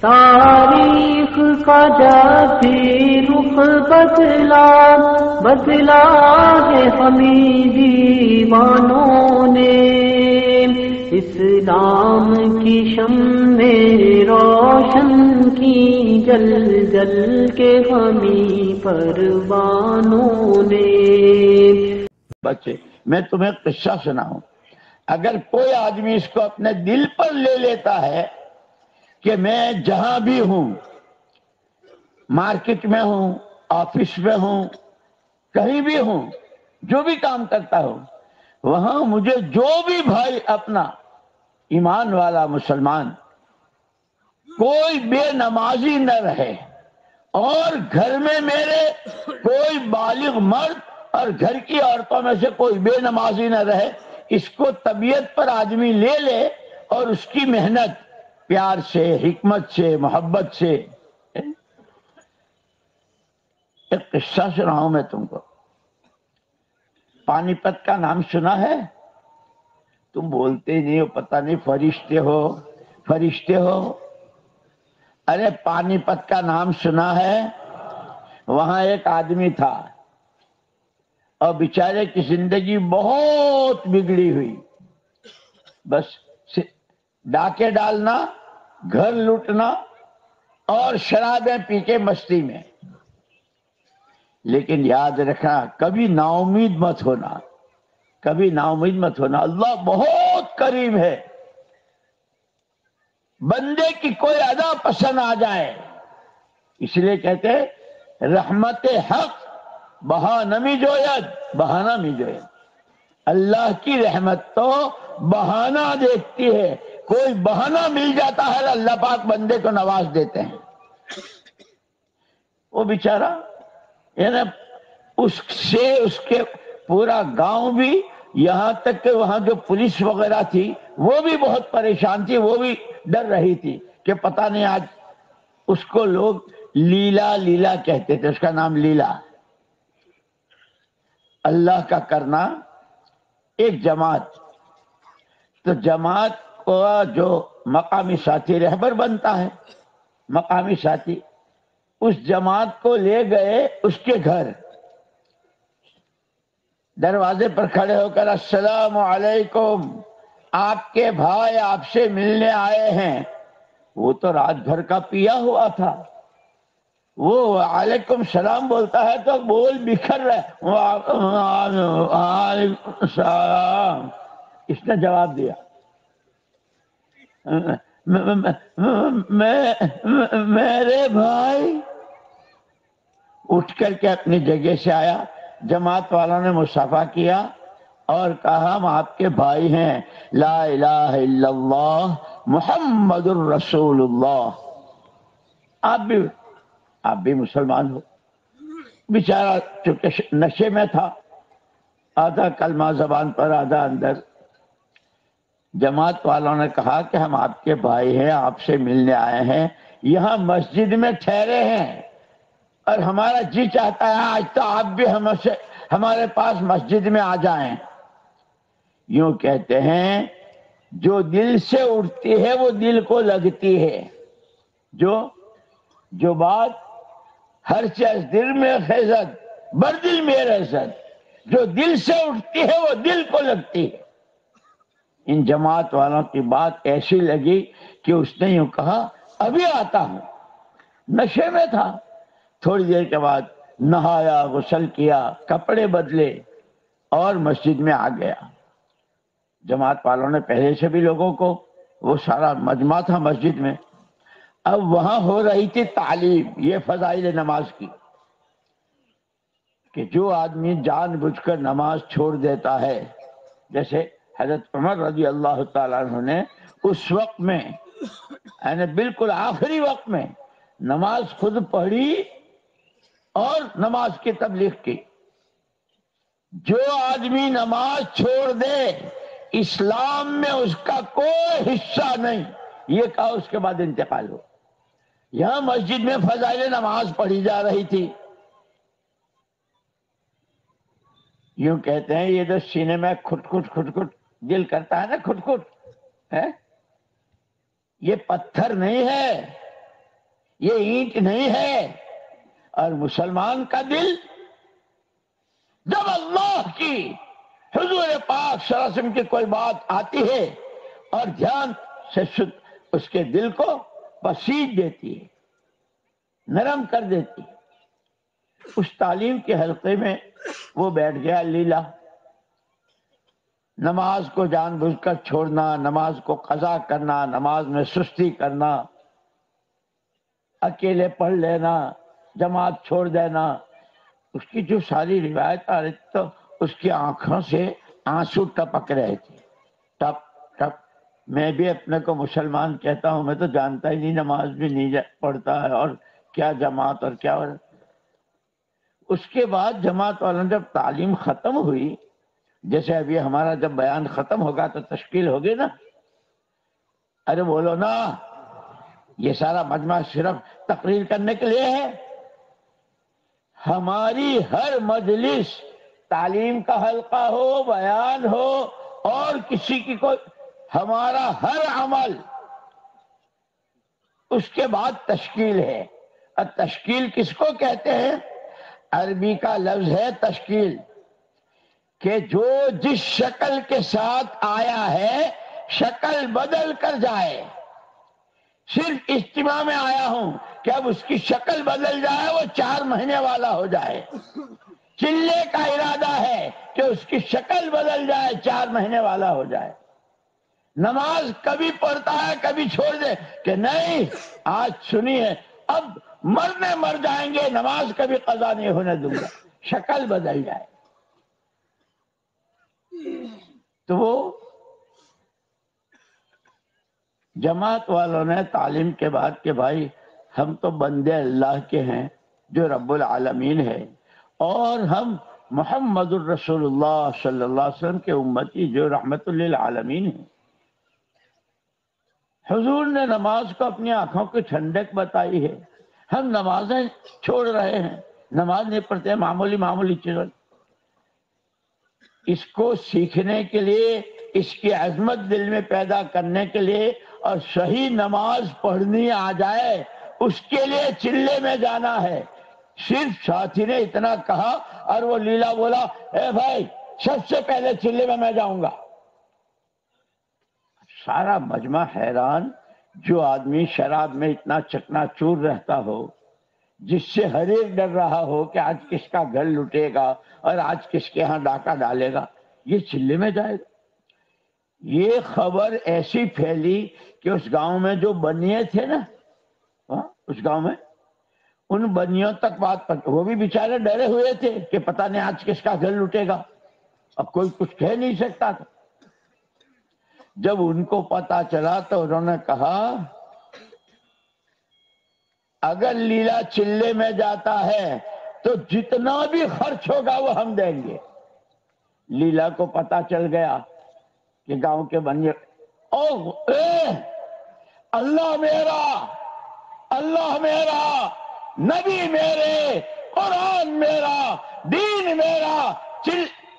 تاریخ کا جب بھی رخ بدلا بدلا ہے ہمیں دیوانوں نے، اسلام کی شمع روشن کی جل جل کے ہمیں پروانوں نے۔ بچے میں تمہیں قصہ سناؤں، اگر کوئی آدمی اس کو اپنے دل پر لے لیتا ہے کہ میں جہاں بھی ہوں، مارکیٹ میں ہوں، آفس میں ہوں، کہیں بھی ہوں، جو بھی کام کرتا ہوں، وہاں مجھے جو بھی بھائی اپنا ایمان والا مسلمان کوئی بے نمازی نہ رہے، اور گھر میں میرے کوئی بالغ مرد اور گھر کی عورتوں میں سے کوئی بے نمازی نہ رہے، اس کو طبیعت پر آدمی لے لے اور اس کی محنت پیار سے، حکمت سے، محبت سے۔ ایک قصہ سناؤں میں تم کو، پانی پت کا نام سنا ہے؟ تم بولتے نہیں ہو، پتہ نہیں فرشتے ہو فرشتے ہو۔ ارے پانی پت کا نام سنا ہے؟ وہاں ایک آدمی تھا اور بیچارے کی زندگی بہت بگڑی ہوئی، بس ڈاکے ڈالنا، گھر لوٹنا اور شرابیں پی کے مستی میں۔ لیکن یاد رکھنا، کبھی نا امید مت ہونا، کبھی نا امید مت ہونا، اللہ بہت کریم ہے۔ بندے کی کوئی ادا پسند آ جائے، اس لیے کہتے ہیں رحمت حق بہانہ می جوید، بہانہ می جوید۔ اللہ کی رحمت تو بہانہ دیکھتی ہے، کوئی بہانہ مل جاتا ہے، اللہ پاک بندے کو نواز دیتے ہیں۔ وہ بیچارہ یعنی اس کے پورا گاؤں بھی، یہاں تک کہ وہاں جو پولیس وغیرہ تھی وہ بھی بہت پریشان تھی، وہ بھی ڈر رہی تھی کہ پتہ نہیں آج اس کو لوگ لیلا لیلا کہتے تھے، اس کا نام لیلا۔ اللہ کا کرنا، ایک جماعت، تو جماعت کو جو مقامی ساتھی رہبر بنتا ہے، مقامی ساتھی اس جماعت کو لے گئے اس کے گھر، دروازے پر کھڑے ہو کر السلام علیکم، آپ کے بھائی آپ سے ملنے آئے ہیں۔ وہ تو رات بھر کا پیا ہوا تھا، وہ علیکم السلام بولتا ہے تو بول بکھر رہے، وعلیکم السلام۔ اس نے جواب دیا، میرے بھائی۔ اٹھ کر کے اپنی جگہ سے آیا، جماعت والوں نے مصافحہ کیا اور کہا ہم آپ کے بھائی ہیں، لا الہ الا اللہ محمد الرسول اللہ، آپ بھی مسلمان ہو۔ بیچارہ چونکہ نشے میں تھا، آدھا کلمہ زبان پر آدھا اندر۔ جماعت والوں نے کہا کہ ہم آپ کے بھائی ہیں، آپ سے ملنے آئے ہیں، یہاں مسجد میں ٹھہرے ہیں اور ہمارا جی چاہتا ہے آج تو آپ بھی ہمارے پاس مسجد میں آ جائیں۔ یوں کہتے ہیں جو دل سے اٹھتی ہے وہ دل کو لگتی ہے، جو بات ہر چیز دل میں خیزت بر دل میں رسد، جو دل سے اٹھتی ہے وہ دل کو لگتی ہے۔ ان جماعت والوں کی بات ایسی لگی کہ اس نے یوں کہا ابھی آتا ہوں۔ نشے میں تھا، تھوڑی دیر کے بعد نہایا، غسل کیا، کپڑے بدلے اور مسجد میں آ گیا۔ جماعت والوں نے پہلے سے بھی لوگوں کو، وہ سارا مجمع تھا مسجد میں، اب وہاں ہو رہی تھی تعلیم، یہ فضائل نماز کی، کہ جو آدمی جان بوجھ کر نماز چھوڑ دیتا ہے، جیسے حضرت عمر رضی اللہ تعالیٰ عنہ نے اس وقت میں یعنی بالکل آخری وقت میں نماز خود پڑھی اور نماز کی تبلیغ کی۔ جو آدمی نماز چھوڑ دے اسلام میں اس کا کوئی حصہ نہیں، یہ کہا، اس کے بعد انتقال ہو۔ یہاں مسجد میں فضائل نماز پڑھی جا رہی تھی، یوں کہتے ہیں یہ جو سینے میں کھٹ کھٹ دل کرتا ہے نا، کھٹ کھٹ ہے، یہ پتھر نہیں ہے، یہ اینٹ نہیں ہے. اور مسلمان کا دل جب اللہ کی حضور پاک صلی اللہ علیہ وسلم کی کوئی بات آتی ہے اور دھیان سے اس کے دل کو بسیج دیتی ہے، نرم کر دیتی ہے. اس تعلیم کے حلقے میں وہ بیٹھ گیا لیلا. نماز کو جان بوجھ کر چھوڑنا، نماز کو قضا کرنا، نماز میں سستی کرنا، اکیلے پڑھ لینا، جماعت چھوڑ دینا. اس کی جو ساری روایت آ رہی تھی تو اس کی آنکھوں سے آنسو ٹپک رہے تھے، ٹپ ٹپ. میں بھی اپنے کو مسلمان کہتا ہوں، میں تو جانتا ہی نہیں، نماز بھی نہیں پڑھتا ہے، اور کیا جماعت اور کیا. اس کے بعد جماعت والوں جب تعلیم ختم ہوئی، جیسے ابھی ہمارا جب بیان ختم ہوگا تو تشکیل ہوگی نا. ارے بولو نا، یہ سارا مجمع صرف تقریر کرنے کے لیے ہے. ہماری ہر مجلس تعلیم کا حلقہ ہو، بیان ہو، اور کسی کی کوئی، ہمارا ہر عمل اس کے بعد تشکیل ہے. اور تشکیل کس کو کہتے ہیں؟ عربی کا لفظ ہے تشکیل، کہ جو جس شکل کے ساتھ آیا ہے شکل بدل کر جائے. صرف اجتماع میں آیا ہوں کہ اب اس کی شکل بدل جائے، وہ 4 مہینے والا ہو جائے. چلے کا ارادہ ہے کہ اس کی شکل بدل جائے، 4 مہینے والا ہو جائے. نماز کبھی پڑھتا ہے کبھی چھوڑ دے کہ نہیں آج سنیے، اب مرنے مر جائیں گے، نماز کبھی قضا نہیں ہونے دوں گا، شکل بدل جائے. تو وہ جماعت والوں نے تعلیم کے بعد کہ بھائی ہم تو بندے اللہ کے ہیں جو رب العالمین ہے، اور ہم محمد الرسول اللہ صلی اللہ علیہ وسلم کے امتی جو رحمت للعالمین ہیں. حضور نے نماز کو اپنی آنکھوں کی ٹھنڈک بتائی ہے، ہم نمازیں چھوڑ رہے ہیں، نماز نہیں پڑھتے، معمولی چیزوں. اس کو سیکھنے کے لیے، اس کی عظمت دل میں پیدا کرنے کے لیے، اور صحیح نماز پڑھنی آ جائے اس کے لیے چلے میں جانا ہے. صرف ساتھی نے اتنا کہا اور وہ لیلا بولا، اے بھائی سب سے پہلے چلے میں جاؤں گا. سارا مجمع حیران. جو آدمی شراب میں اتنا چکنا چور رہتا ہو، جس سے ہر ایک ڈر رہا ہو کہ آج کس کا گھر لٹے گا اور آج کس کے ہاں ڈاکہ ڈالے گا، یہ چلے میں جائے گا. یہ خبر ایسی پھیلی کہ اس گاؤں میں جو بنیے تھے نا، اس گاؤں میں ان بنیوں تک بات پہنچی. وہ بھی بیچارے ڈرے ہوئے تھے کہ پتہ نہیں آج کس کا گھر لٹے گا، اب کوئی کچھ کہہ نہیں سکتا تھا. جب ان کو پتا چلا تو انہوں نے کہا اگر لیلا چلے میں جاتا ہے تو جتنا بھی خرچ ہوگا وہ ہم دیں گے. لیلا کو پتا چل گیا کہ گاؤں کے بنیے، اللہ میرا، اللہ میرا، نبی میرے، قرآن میرا، دین میرا،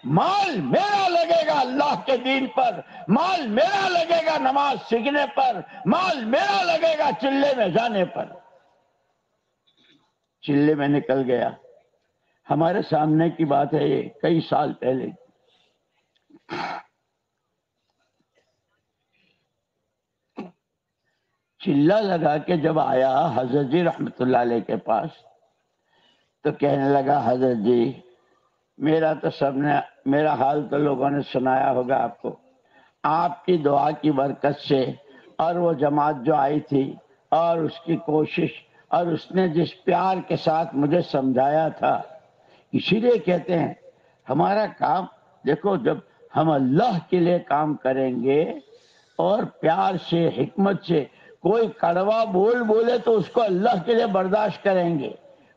مال میرا لگے گا اللہ کے دین پر، مال میرا لگے گا نماز سیکھنے پر، مال میرا لگے گا چلے میں جانے پر. چلے میں نکل گیا. ہمارے سامنے کی بات ہے یہ، کئی سال پہلے. چلا لگا کے جب آیا حضرت جی رحمت اللہ علیہ کے پاس تو کہنے لگا، حضرت جی میرا تو میرا حال تو لوگوں نے سنایا ہوگا آپ کو. آپ کی دعا کی برکت سے اور وہ جماعت جو آئی تھی اور اس کی کوشش اور اس نے جس پیار کے ساتھ مجھے سمجھایا تھا، اسی لیے کہتے ہیں ہمارا کام دیکھو، جب ہم اللہ کے لیے کام کریں گے اور پیار سے، حکمت سے، کوئی کڑوا بولے تو اس کو اللہ کے لیے برداشت کریں گے،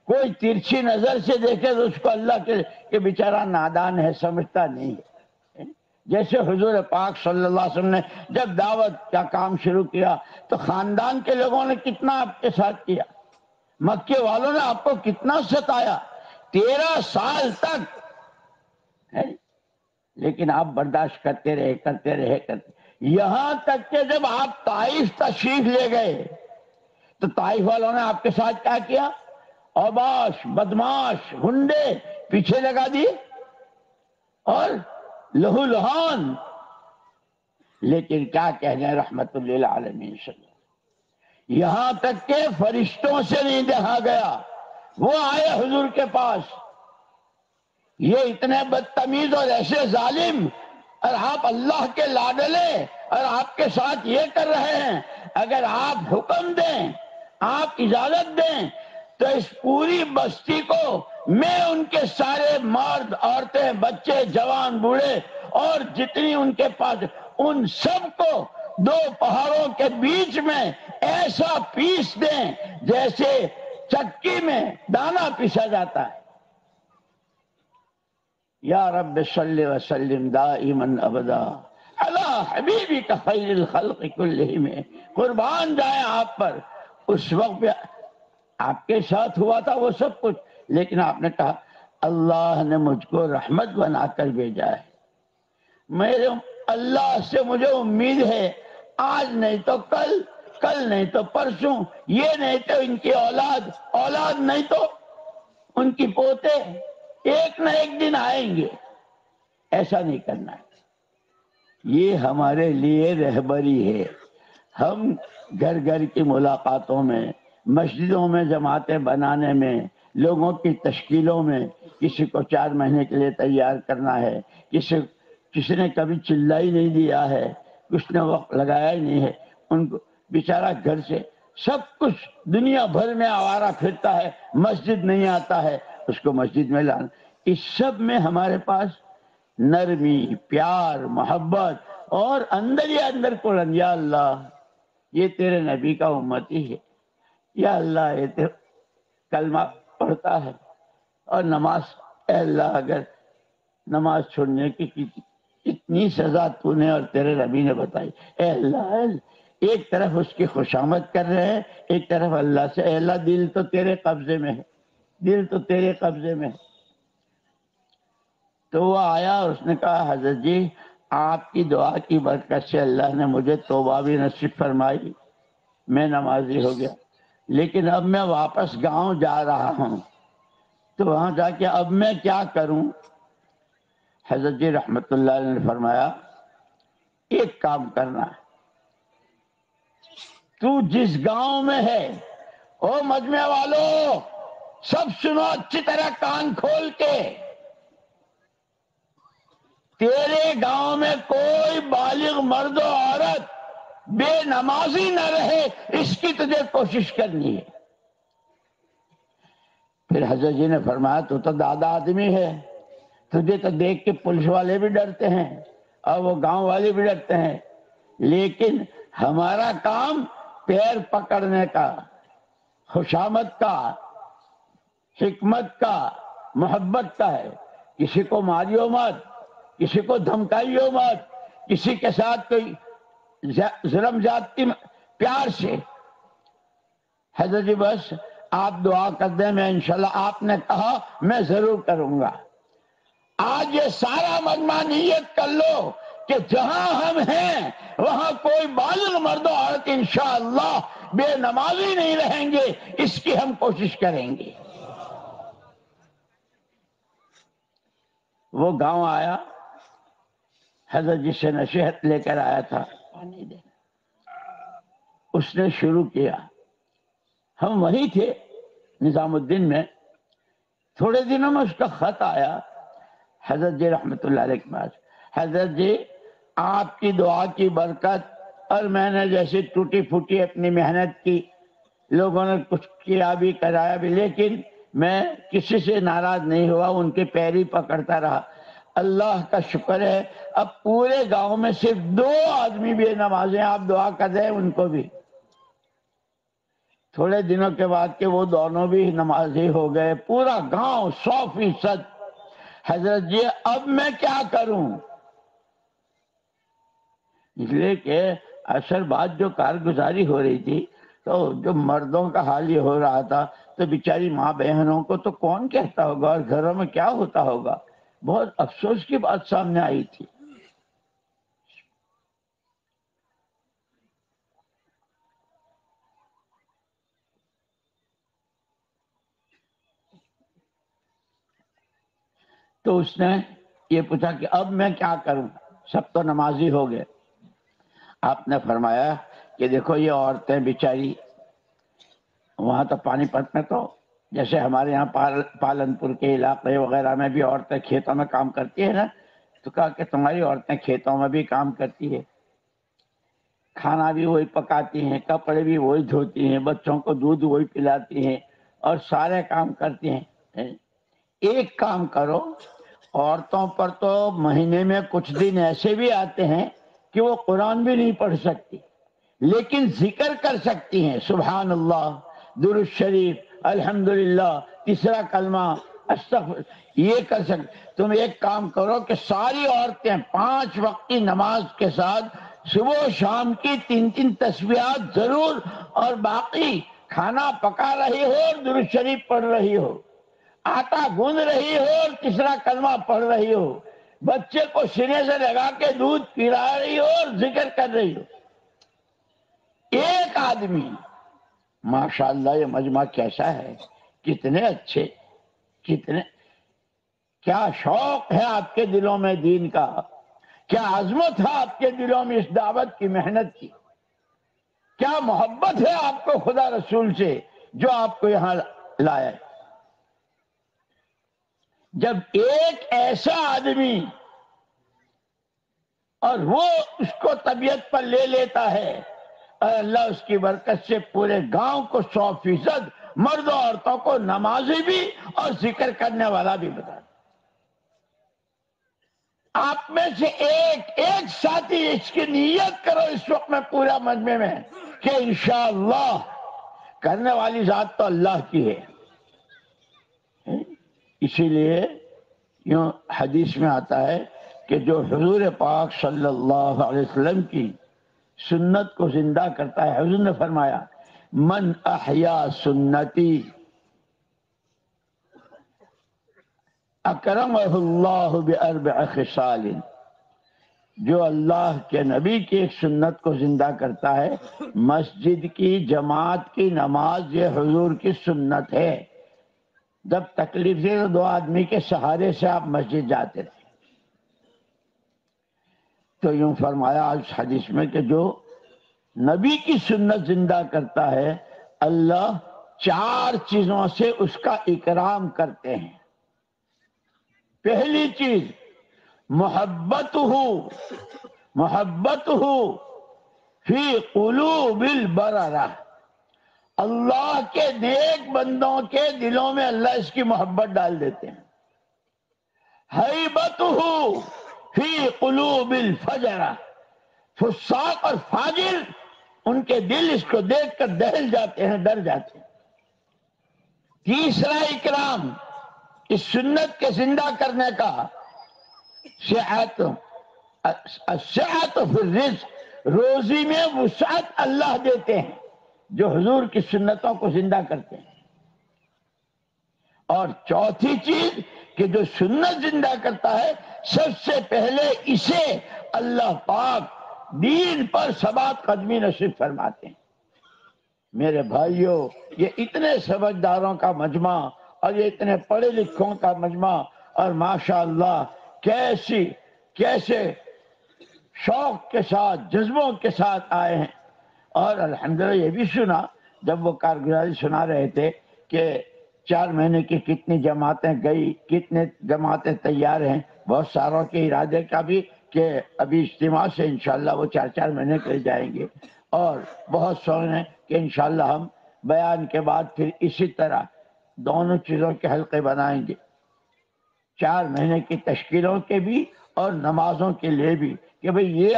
کوئی ترچھی نظر سے دیکھے تو اس کو اللہ کے لیے کہ بیچارہ نادان ہے، سمجھتا نہیں ہے. جیسے حضور پاک صلی اللہ علیہ وسلم نے جب دعوت کا کام شروع کیا تو خاندان کے لوگوں نے کتنا آپ کے ساتھ کیا، مکے والوں نے آپ کو کتنا ستایا، 13 سال تک، لیکن آپ برداشت کرتے رہے. یہاں تک کہ جب آپ طائف تشریف لے گئے تو طائف والوں نے آپ کے ساتھ کیا کیا؟ اوباش، بدماش، گنڈے پیچھے لگا دیے اور لہو لہان. لیکن کیا کہنے رحمت للعالمین صلی اللہ، یہاں تک کہ فرشتوں سے نہیں دیکھا گیا. وہ آئے حضور کے پاس، یہ اتنے بدتمیز اور ایسے ظالم، اور آپ اللہ کے لاڈلے، اور آپ کے ساتھ یہ کر رہے ہیں. اگر آپ حکم دیں، آپ اجازت دیں تو اس پوری بستی کو میں ان کے سارے مرد، عورتیں، بچے، جوان، بوڑھے اور جتنی ان کے پاس، ان سب کو دو پہاڑوں کے بیچ میں ایسا پیس دیں جیسے چکی میں دانا پیسا جاتا ہے. یا رب صلی وسلم دائما ابدا علی حبیبک خیر الخلق کلہم. قربان جائیں آپ پر. اس وقت پہ آپ کے ساتھ ہوا تھا وہ سب کچھ، لیکن آپ نے کہا اللہ نے مجھ کو رحمت بنا کر بھیجا ہے. میرے اللہ سے مجھے امید ہے، آج نہیں تو کل، کل نہیں تو پرسوں، یہ نہیں تو ان کی اولاد، اولاد نہیں تو ان کی پوتے، ایک نہ ایک دن آئیں گے. ایسا نہیں کرنا ہے. یہ ہمارے لیے رہبری ہے. ہم گھر گھر کی ملاقاتوں میں، مسجدوں میں جماعتیں بنانے میں، لوگوں کی تشکیلوں میں، کسی کو 4 مہینے کے لیے تیار کرنا ہے، کسی نے کبھی چلا ہی نہیں دیا ہے، کچھ نے وقت لگایا ہی نہیں ہے، ان کو بیچارہ گھر سے سب کچھ دنیا بھر میں آوارہ پھرتا ہے، مسجد نہیں آتا ہے، اس کو مسجد میں لانا. اس سب میں ہمارے پاس نرمی، پیار، محبت اور اندر ہی اندر قرآن. یا اللہ یہ تیرے نبی کا امتی ہے، یا اللہ یہ تیرے کلمہ پڑھتا ہے اور نماز، اے اللہ اگر نماز چھوڑنے کی اتنی سزا تو نے اور تیرے نبی نے بتائی، اے اللہ ایک طرف اس کی خوشامد کر رہے ہیں، ایک طرف اللہ سے، اے اللہ دل تو تیرے قبضے میں ہے، دل تو تیرے قبضے میں ہے. تو وہ آیا اور اس نے کہا حضرت جی آپ کی دعا کی برکت سے اللہ نے مجھے توبہ بھی نصیب فرمائی، میں نمازی ہو گیا، لیکن اب میں واپس گاؤں جا رہا ہوں، تو وہاں جا کے اب میں کیا کروں؟ حضرت جی رحمت اللہ علیہ نے فرمایا ایک کام کرنا ہے، تو جس گاؤں میں ہے، او مجمع والوں سب سنو اچھی طرح کان کھول کے، تیرے گاؤں میں کوئی بالغ مرد و عورت بے نمازی نہ رہے، اس کی تجھے کوشش کرنی ہے. پھر حضرت جی نے فرمایا تو دادا آدمی ہے، تجھے تو دیکھ کے پولیس والے بھی ڈرتے ہیں اور وہ گاؤں والے بھی ڈرتے ہیں، لیکن ہمارا کام پیر پکڑنے کا، خوشامد کا، حکمت کا، محبت کا ہے. کسی کو ماریو مت، کسی کو دھمکائیو مت، کسی کے ساتھ کوئی ظلم زیادتی، پیار سے. حضرت جی بس آپ دعا کر دیں، میں انشاءاللہ آپ نے کہا میں ضرور کروں گا. آج یہ سارا مجمع نیت کر لو کہ جہاں ہم ہیں وہاں کوئی بالغ مرد و عورت انشاءاللہ بے نمازی نہیں رہیں گے، اس کی ہم کوشش کریں گے. وہ گاؤں آیا، حضرت جی سے نصیحت لے کر آیا تھا، اس نے شروع کیا. ہم وہیں تھے نظام الدین میں. تھوڑے دنوں میں اس کا خط آیا حضرت جی رحمت اللہ علیہ کے پاس، حضرت جی آپ کی دعا کی برکت اور میں نے جیسے ٹوٹی پھوٹی اپنی محنت کی، لوگوں نے کچھ کیا بھی کرایا بھی، لیکن میں کسی سے ناراض نہیں ہوا، ان کے پیر ہی پکڑتا رہا. اللہ کا شکر ہے اب پورے گاؤں میں صرف 2 آدمی بے نماز ہیں، آپ دعا کر رہے ہیں ان کو بھی. تھوڑے دنوں کے بعد کہ وہ دونوں بھی نمازی ہو گئے، پورا گاؤں 100%. حضرت جی اب میں کیا کروں؟ اس لیے کہ اصل بات جو کارگزاری ہو رہی تھی تو جو مردوں کا حال یہ ہو رہا تھا، تو بیچاری ماں بہنوں کو تو کون کہتا ہوگا اور گھروں میں کیا ہوتا ہوگا. بہت افسوس کی بات سامنے آئی تھی. تو اس نے یہ پوچھا کہ اب میں کیا کروں، سب تو نمازی ہو گئے۔ آپ نے فرمایا کہ دیکھو یہ عورتیں بیچاری، وہاں تو پانی پت میں تو جیسے ہمارے یہاں پالنپور کے علاقے وغیرہ میں بھی عورتیں کھیتوں میں کام کرتی ہے نا، تو کہا کہ تمہاری عورتیں کھیتوں میں بھی کام کرتی ہے، کھانا بھی وہی پکاتی ہیں، کپڑے بھی وہی دھوتی ہیں، بچوں کو دودھ وہی پلاتی ہیں اور سارے کام کرتی ہیں۔ ایک کام کرو، عورتوں پر تو مہینے میں کچھ دن ایسے بھی آتے ہیں کہ وہ قرآن بھی نہیں پڑھ سکتی لیکن ذکر کر سکتی ہیں، سبحان اللہ، درود شریف، الحمدللہ، تیسرا کلمہ، استغفر، یہ کر سکتے۔ تم ایک کام کرو کہ ساری عورتیں 5 وقت کی نماز کے ساتھ صبح و شام کی 3 تسبیحات ضرور، اور باقی کھانا پکا رہی ہو اور درود شریف پڑھ رہی ہو، آٹا گوندھ رہی ہو اور تیسرا کلمہ پڑھ رہی ہو، بچے کو سینے سے لگا کے دودھ پلا رہی ہو اور ذکر کر رہی ہو، ایک آدمی، ماشاءاللہ یہ مجمع کیسا ہے، کتنے اچھے، کتنے، کیا شوق ہے آپ کے دلوں میں دین کا، کیا عظمت ہے آپ کے دلوں میں اس دعوت کی محنت کی، کیا محبت ہے آپ کو خدا رسول سے جو آپ کو یہاں لایا۔ جب ایک ایسا آدمی اور وہ اس کو طبیعت پر لے لیتا ہے، اور اللہ اس کی برکت سے پورے گاؤں کو 100% مرد و عورتوں کو نمازی بھی اور ذکر کرنے والا بھی بتا دے۔ آپ میں سے ایک ساتھی اس کی نیت کرو اس وقت میں پورا مجمع میں کہ انشاءاللہ کرنے والی ذات تو اللہ کی ہے۔ اسی لیے یوں حدیث میں آتا ہے کہ جو حضور پاک صلی اللہ علیہ وسلم کی سنت کو زندہ کرتا ہے، حضور نے فرمایا من احیا سنتی اکرمہ اللہ باربع خصال، جو اللہ کے نبی کی ایک سنت کو زندہ کرتا ہے، مسجد کی جماعت کی نماز یہ حضور کی سنت ہے۔ جب تکلیف سے 2 آدمی کے سہارے سے آپ مسجد جاتے تھے، تو یوں فرمایا اس حدیث میں کہ جو نبی کی سنت زندہ کرتا ہے، اللہ 4 چیزوں سے اس کا اکرام کرتے ہیں۔ پہلی چیز محبت ہو فی قلوب البررہ، اللہ کے نیک بندوں کے دلوں میں اللہ اس کی محبت ڈال دیتے ہیں۔ ہیبتہ فی قلوب الفجرہ، فساق اور فاجر ان کے دل اس کو دیکھ کر دہل جاتے ہیں، ڈر جاتے ہیں۔ تیسرا اکرام اس سنت کے زندہ کرنے کا، السعۃ فی الرزق، روزی میں وسعت اللہ دیتے ہیں جو حضور کی سنتوں کو زندہ کرتے ہیں۔ اور چوتھی چیز کہ جو سنت زندہ کرتا ہے، سب سے پہلے اسے اللہ پاک دین پر ثبات قدمی نصیب فرماتے ہیں۔ میرے بھائیوں، یہ اتنے سمجھداروں کا مجمع اور یہ اتنے پڑھے لکھوں کا مجمع، اور ماشاءاللہ کیسے شوق کے ساتھ، جذبوں کے ساتھ آئے ہیں۔ اور الحمدللہ یہ بھی سنا جب وہ کارگزاری سنا رہے تھے کہ 4 مہینے کی کتنی جماعتیں گئی، کتنے جماعتیں تیار ہیں، بہت ساروں کے ارادے کا بھی کہ ابھی اجتماع سے انشاءاللہ وہ 4 مہینے کے جائیں گے، اور بہت سو ہیں کہ انشاءاللہ ہم بیان کے بعد پھر اسی طرح دونوں چیزوں کے حلقے بنائیں گے، 4 مہینے کی تشکیلوں کے بھی اور نمازوں کے لیے بھی، کہ بھئی یہ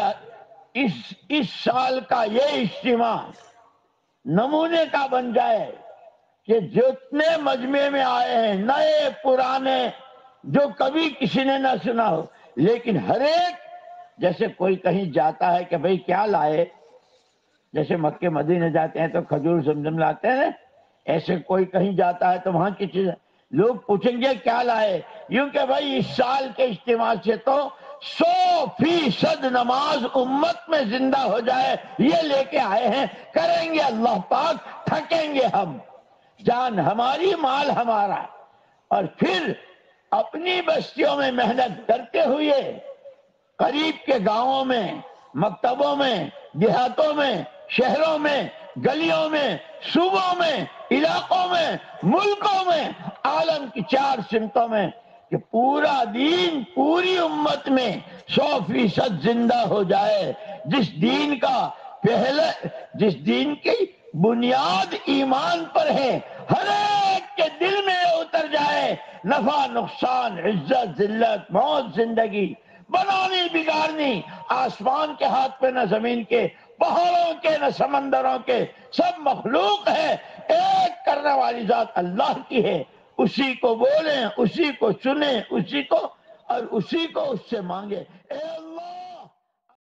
اس سال کا یہ اجتماع نمونے کا بن جائے کہ جتنے مجمع میں آئے ہیں، نئے پرانے، جو کبھی کسی نے نہ سنا ہو، لیکن ہر ایک، جیسے کوئی کہیں جاتا ہے کہ بھئی کیا لائے، جیسے مکے مدینے جاتے ہیں تو کھجور زمزم لاتے ہیں، ایسے کوئی کہیں جاتا ہے تو وہاں کی چیزیں لوگ پوچھیں گے کیا لائے، یوں کہ بھئی اس سال کے اجتماع سے تو 100% نماز امت میں زندہ ہو جائے، یہ لے کے آئے ہیں، کریں گے اللہ پاک، تھکیں گے ہم، جان ہماری، مال ہمارا، اور پھر اپنی بستیوں میں محنت کرتے ہوئے قریب کے گاؤں میں، مکتبوں میں، دیہاتوں میں، شہروں میں، گلیوں میں، صوبوں میں، علاقوں میں، ملکوں میں، عالم کی 4 سمتوں میں، کہ پورا دین پوری امت میں 100% زندہ ہو جائے، جس دین کی بنیاد ایمان پر ہے، ہر ایک کے دل میں اتر جائے، نفع نقصان، عزت ذلت، موت زندگی، بنانی بگاڑنی، آسمان کے ہاتھ پہ نہ زمین کے، پہاڑوں کے نہ سمندروں کے، سب مخلوق ہے، ایک کرنے والی ذات اللہ کی ہے، اسی کو بولیں، اسی کو سنیں، اسی کو اور اسی کو اس سے مانگے۔ اے اللہ